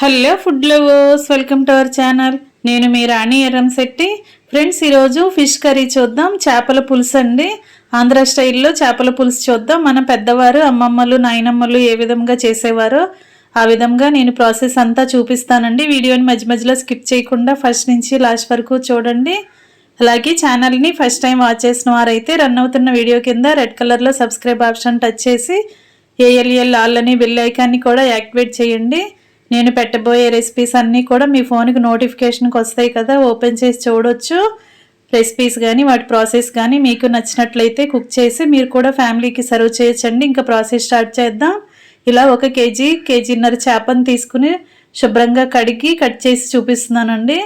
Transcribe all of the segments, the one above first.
Hello food lovers, welcome to our channel. నేను మీ రాణి Erramsetti. Friends, ఈరోజు fish curry చూద్దాం. చేపల పులుసు అండి. ఆంధ్ర స్టైల్లో చేపల పులుసు చూద్దాం. మన పెద్దవారు, అమ్మమ్మలు, నాయనమ్మలు ఏ విధంగా చేసేవారో ఆ విధంగా నేను ప్రాసెస్ అంతా చూపిస్తానండి. వీడియోని మధ్య మధ్యలో స్కిప్ చేయకుండా ఫస్ట్ నుంచి లాస్ట్ వరకు చూడండి. అలాగే ఛానల్ని ఫస్ట్ టైం వాచ్ చేసిన వారైతే రన్ అవుతున్న వీడియో కింద రెడ్ కలర్లో సబ్స్క్రైబ్ ఆప్షన్ టచ్ చేసి ఏఎల్ఎల్ ఆల్ అని బెల్ ఐకాన్ని కూడా యాక్టివేట్ చేయండి. నేను పెట్టబోయే రెసిపీస్ అన్నీ కూడా మీ ఫోన్కి నోటిఫికేషన్కి వస్తాయి కదా, ఓపెన్ చేసి చూడొచ్చు. రెసిపీస్ కానీ వాటి ప్రాసెస్ కానీ మీకు నచ్చినట్లయితే కుక్ చేసి మీరు కూడా ఫ్యామిలీకి సర్వ్ చేయొచ్చండి. ఇంకా ప్రాసెస్ స్టార్ట్ చేద్దాం. ఇలా 1 కేజీ, కేజీన్నర చేపను తీసుకుని శుభ్రంగా కడిగి కట్ చేసి చూపిస్తున్నానండి.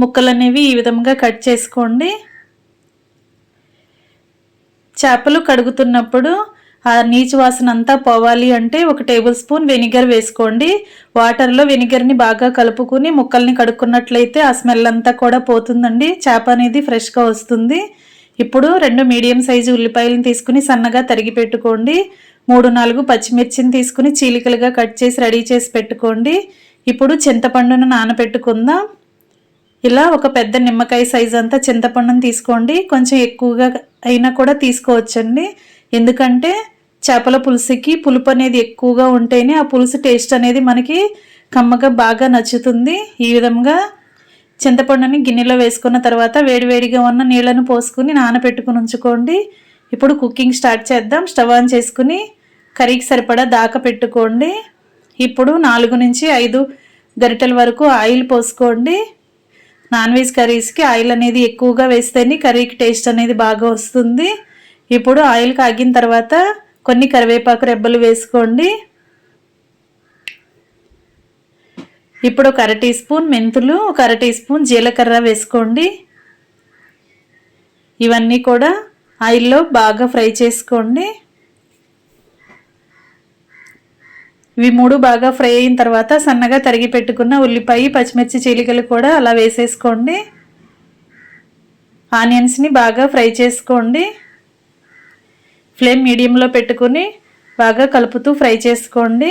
ముక్కలు అనేవి ఈ విధంగా కట్ చేసుకోండి. చేపలు కడుగుతున్నప్పుడు ఆ నీచు వాసన అంతా పోవాలి అంటే 1 టేబుల్ స్పూన్ వెనిగర్ వేసుకోండి. వాటర్లో వెనిగర్ని బాగా కలుపుకుని ముక్కల్ని కడుక్కున్నట్లయితే ఆ స్మెల్ అంతా కూడా పోతుందండి. చేప అనేది ఫ్రెష్గా వస్తుంది. ఇప్పుడు 2 మీడియం సైజు ఉల్లిపాయలను తీసుకుని సన్నగా తరిగి పెట్టుకోండి. 3-4 పచ్చిమిర్చిని తీసుకుని చీలికలుగా కట్ చేసి రెడీ చేసి పెట్టుకోండి. ఇప్పుడు చింతపండును నానబెట్టుకుందాం. ఇలా ఒక పెద్ద నిమ్మకాయ సైజు అంతా చింతపండును తీసుకోండి. కొంచెం ఎక్కువగా అయినా కూడా తీసుకోవచ్చండి. ఎందుకంటే చేపల పులుసుకి పులుపు అనేది ఎక్కువగా ఉంటేనే ఆ పులుసు టేస్ట్ అనేది మనకి కమ్మగా బాగా నచ్చుతుంది. ఈ విధంగా చింతపండుని గిన్నెలో వేసుకున్న తర్వాత వేడివేడిగా ఉన్న నీళ్లను పోసుకుని నానబెట్టుకుని ఉంచుకోండి. ఇప్పుడు కుకింగ్ స్టార్ట్ చేద్దాం. స్టవ్ ఆన్ చేసుకుని కర్రీకి సరిపడా దాకా పెట్టుకోండి. ఇప్పుడు 4-5 గరిటెల వరకు ఆయిల్ పోసుకోండి. నాన్ వెజ్ కర్రీస్కి ఆయిల్ అనేది ఎక్కువగా వేస్తేనే కర్రీకి టేస్ట్ అనేది బాగా వస్తుంది. ఇప్పుడు ఆయిల్ కాగిన తర్వాత కొన్ని కరివేపాకు రెబ్బలు వేసుకోండి. ఇప్పుడు 1/2 టీ స్పూన్ మెంతులు, 1/2 టీ స్పూన్ జీలకర్ర వేసుకోండి. ఇవన్నీ కూడా ఆయిల్లో బాగా ఫ్రై చేసుకోండి. ఇవి 3 బాగా ఫ్రై అయిన తర్వాత సన్నగా తరిగి పెట్టుకున్న ఉల్లిపాయ, పచ్చిమిర్చి చీలికలు కూడా అలా వేసేసుకోండి. ఆనియన్స్ని బాగా ఫ్రై చేసుకోండి. ఫ్లేమ్ మీడియంలో పెట్టుకుని బాగా కలుపుతూ ఫ్రై చేసుకోండి.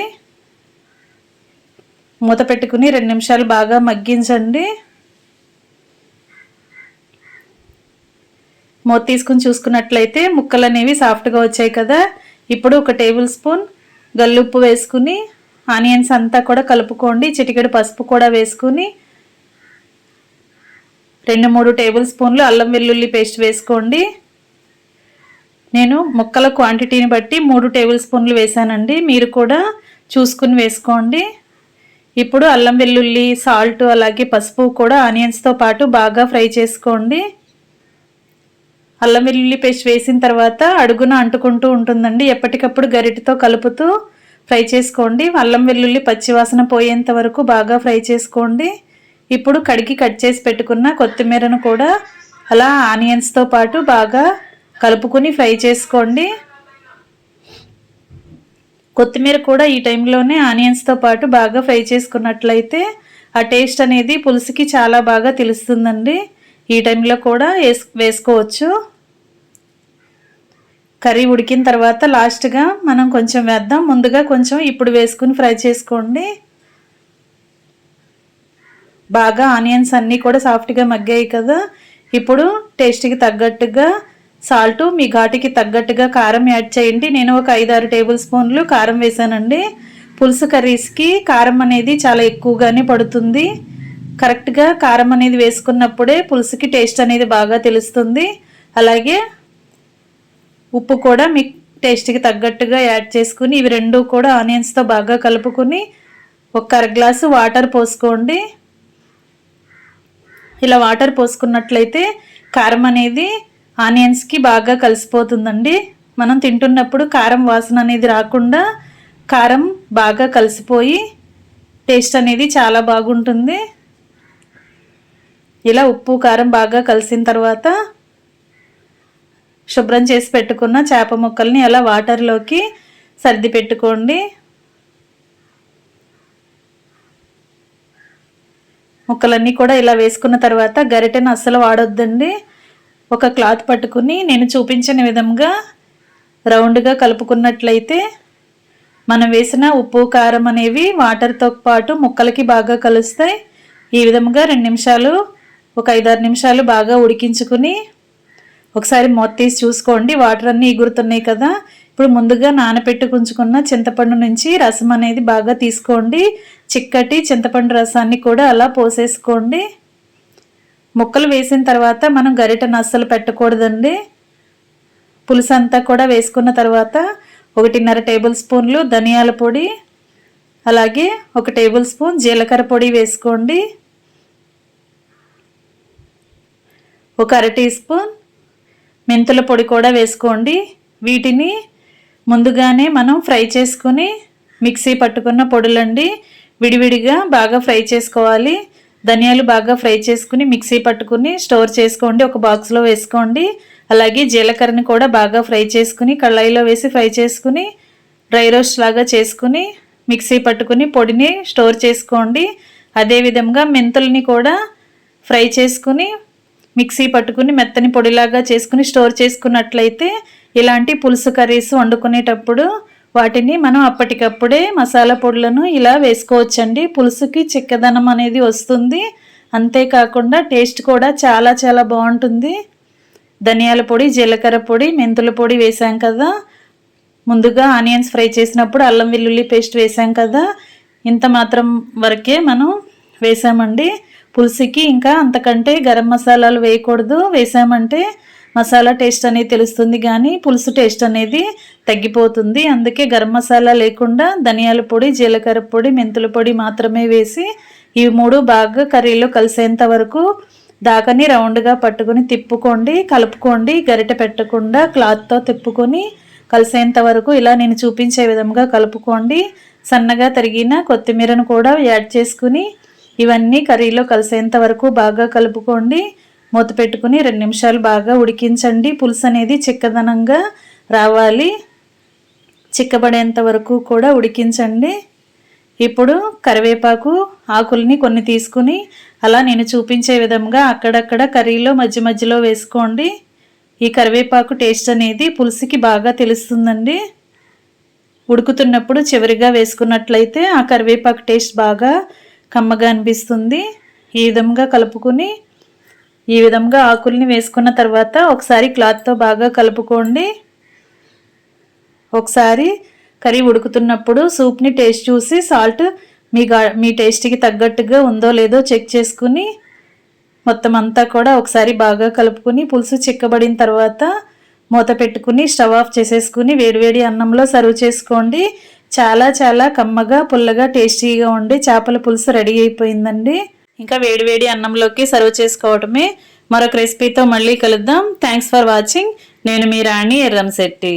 మూత పెట్టుకుని 2 నిమిషాలు బాగా మగ్గించండి. మూత తీసుకుని చూసుకున్నట్లయితే ముక్కలు అనేవి సాఫ్ట్గా వచ్చాయి కదా. ఇప్పుడు 1 టేబుల్ స్పూన్ గల్లుప్పు వేసుకుని ఆనియన్స్ అంతా కూడా కలుపుకోండి. చిటికెడు పసుపు కూడా వేసుకుని 2-3 టేబుల్ స్పూన్లు అల్లం వెల్లుల్లి పేస్ట్ వేసుకోండి. నేను ముక్కల క్వాంటిటీని బట్టి 3 టేబుల్ స్పూన్లు వేసానండి. మీరు కూడా చూసుకుని వేసుకోండి. ఇప్పుడు అల్లం వెల్లుల్లి, సాల్ట్ అలాగే పసుపు కూడా ఆనియన్స్తో పాటు బాగా ఫ్రై చేసుకోండి. అల్లం వెల్లుల్లి పేస్ట్ వేసిన తర్వాత అడుగున అంటుకుంటూ ఉంటుందండి. ఎప్పటికప్పుడు గరిటెతో కలుపుతూ ఫ్రై చేసుకోండి. అల్లం వెల్లుల్లి పచ్చివాసన పోయేంత వరకు బాగా ఫ్రై చేసుకోండి. ఇప్పుడు కడిగి కట్ చేసి పెట్టుకున్న కొత్తిమీరను కూడా అలా ఆనియన్స్తో పాటు బాగా కలుపుకొని ఫ్రై చేసుకోండి. కొత్తిమీర కూడా ఈ టైంలోనే ఆనియన్స్తో పాటు బాగా ఫ్రై చేసుకున్నట్లయితే ఆ టేస్ట్ అనేది పులుసుకి చాలా బాగా తెలుస్తుందండి. ఈ టైంలో కూడా వేసుకోవచ్చు. కర్రీ ఉడికిన తర్వాత లాస్ట్గా మనం కొంచెం వేద్దాం. ముందుగా కొంచెం ఇప్పుడు వేసుకుని ఫ్రై చేసుకోండి. బాగా ఆనియన్స్ అన్నీ కూడా సాఫ్ట్గా మగ్గాయి కదా. ఇప్పుడు టేస్ట్కి తగ్గట్టుగా సాల్ట్, మీ ఘాటుకి తగ్గట్టుగా కారం యాడ్ చేయండి. నేను ఒక 5-6 టేబుల్ స్పూన్లు కారం వేసానండి. పులుసు కర్రీస్కి కారం అనేది చాలా ఎక్కువగానే పడుతుంది. కరెక్ట్గా కారం అనేది వేసుకున్నప్పుడే పులుసుకి టేస్ట్ అనేది బాగా తెలుస్తుంది. అలాగే ఉప్పు కూడా మీ టేస్ట్కి తగ్గట్టుగా యాడ్ చేసుకుని ఇవి 2 కూడా ఆనియన్స్తో బాగా కలుపుకొని 1/2 గ్లాసు వాటర్ పోసుకోండి. ఇలా వాటర్ పోసుకున్నట్లయితే కారం అనేది ఆనియన్స్కి బాగా కలిసిపోతుందండి. మనం తింటున్నప్పుడు కారం వాసన అనేది రాకుండా కారం బాగా కలిసిపోయి టేస్ట్ అనేది చాలా బాగుంటుంది. ఇలా ఉప్పు కారం బాగా కలిసిన తర్వాత శుభ్రం చేసి పెట్టుకున్న చేప ముక్కల్ని అలా వాటర్లోకి సర్ది పెట్టుకోండి. ముక్కలన్నీ కూడా ఇలా వేసుకున్న తర్వాత గరిటెను అస్సలు వాడొద్దండి. ఒక క్లాత్ పట్టుకుని నేను చూపించిన విధంగా రౌండ్గా కలుపుకున్నట్లయితే మనం వేసిన ఉప్పు కారం అనేవి వాటర్తో పాటు ముక్కలకి బాగా కలుస్తాయి. ఈ విధంగా 2 నిమిషాలు, ఒక 5-6 నిమిషాలు బాగా ఉడికించుకుని ఒకసారి మూత తీసి చూసుకోండి. వాటర్ అన్నీ ఎగురుతున్నాయి కదా. ఇప్పుడు ముందుగా నానబెట్టుకుంచుకున్న చింతపండు నుంచి రసం అనేది బాగా తీసుకోండి. చిక్కటి చింతపండు రసాన్ని కూడా అలా పోసేసుకోండి. ముక్కలు వేసిన తర్వాత మనం గరిటెను అస్సలు పెట్టకూడదండి. పులుసు అంతా కూడా వేసుకున్న తర్వాత 1.5 టేబుల్ స్పూన్లు ధనియాల పొడి, అలాగే 1 టేబుల్ స్పూన్ జీలకర్ర పొడి వేసుకోండి. 1 అర టీ స్పూన్ మెంతుల పొడి కూడా వేసుకోండి. వీటిని ముందుగానే మనం ఫ్రై చేసుకుని మిక్సీ పట్టుకున్న పొడులండి. విడివిడిగా బాగా ఫ్రై చేసుకోవాలి. ధనియాలు బాగా ఫ్రై చేసుకుని మిక్సీ పట్టుకుని స్టోర్ చేసుకోండి, ఒక బాక్స్లో వేసుకోండి. అలాగే జీలకర్రని కూడా బాగా ఫ్రై చేసుకుని కళాయిలో వేసి ఫ్రై చేసుకుని డ్రై రోస్ట్ లాగా చేసుకుని మిక్సీ పట్టుకుని పొడిని స్టోర్ చేసుకోండి. అదేవిధంగా మెంతుల్ని కూడా ఫ్రై చేసుకుని మిక్సీ పట్టుకుని మెత్తని పొడిలాగా చేసుకుని స్టోర్ చేసుకున్నట్లయితే ఇలాంటి పులుసు కర్రీస్ వండుకునేటప్పుడు వాటిని మనం అప్పటికప్పుడే మసాలా పొడులను ఇలా వేసుకోవచ్చండి. పులుసుకి చిక్కదనం అనేది వస్తుంది. అంతేకాకుండా టేస్ట్ కూడా చాలా చాలా బాగుంటుంది. ధనియాల పొడి, జీలకర్ర పొడి, మెంతుల పొడి వేసాం కదా. ముందుగా ఆనియన్స్ ఫ్రై చేసినప్పుడు అల్లం వెల్లుల్లి పేస్ట్ వేసాం కదా. ఇంత మాత్రం వరకే మనం వేసామండి. పులుసుకి ఇంకా అంతకంటే గరం మసాలాలు వేయకూడదు. వేసామంటే మసాలా టేస్ట్ అనేది తెలుస్తుంది కానీ పులుసు టేస్ట్ అనేది తగ్గిపోతుంది. అందుకే గరం మసాలా లేకుండా ధనియాల పొడి, జీలకర్ర పొడి, మెంతుల పొడి మాత్రమే వేసి ఇవి 3 బాగా కర్రీలో కలిసేంత వరకు దాకని రౌండ్గా పట్టుకుని తిప్పుకోండి, కలుపుకోండి. గరిటె పెట్టకుండా క్లాత్తో తిప్పుకొని కలిసేంత వరకు ఇలా నేను చూపించే విధంగా కలుపుకోండి. సన్నగా తరిగిన కొత్తిమీరను కూడా యాడ్ చేసుకుని ఇవన్నీ కర్రీలో కలిసేంత వరకు బాగా కలుపుకోండి. మూత పెట్టుకుని 2 నిమిషాలు బాగా ఉడికించండి. పులుసు అనేది చిక్కదనంగా రావాలి. చిక్కబడేంత వరకు కూడా ఉడికించండి. ఇప్పుడు కరివేపాకు ఆకుల్ని కొన్ని తీసుకుని అలా నేను చూపించే విధంగా అక్కడక్కడ కర్రీలో మధ్య మధ్యలో వేసుకోండి. ఈ కరివేపాకు టేస్ట్ అనేది పులుసుకి బాగా తెలుస్తుందండి. ఉడుకుతున్నప్పుడు చివరిగా వేసుకున్నట్లయితే ఆ కరివేపాకు టేస్ట్ బాగా కమ్మగా అనిపిస్తుంది. ఈ విధంగా కలుపుకుని ఈ విధంగా ఆకుల్ని వేసుకున్న తర్వాత ఒకసారి క్లాత్తో బాగా కలుపుకోండి. ఒకసారి కర్రీ ఉడుకుతున్నప్పుడు సూప్ని టేస్ట్ చూసి సాల్ట్ మీ టేస్ట్కి తగ్గట్టుగా ఉందో లేదో చెక్ చేసుకుని మొత్తం అంతా కూడా ఒకసారి బాగా కలుపుకుని పులుసు చిక్కబడిన తర్వాత మూత పెట్టుకుని స్టవ్ ఆఫ్ చేసేసుకుని వేడివేడి అన్నంలో సర్వ్ చేసుకోండి. చాలా చాలా కమ్మగా, పుల్లగా, టేస్టీగా ఉండి చేపల పులుసు రెడీ అయిపోయిందండి. ఇంకా వేడివేడి అన్నంలోకి సర్వ్ చేసుకోవటమే. మరొక రెసిపీతో మళ్ళీ కలుద్దాం. Thanks for watching. నేను మీ రాణి ఎర్రంశెట్టి.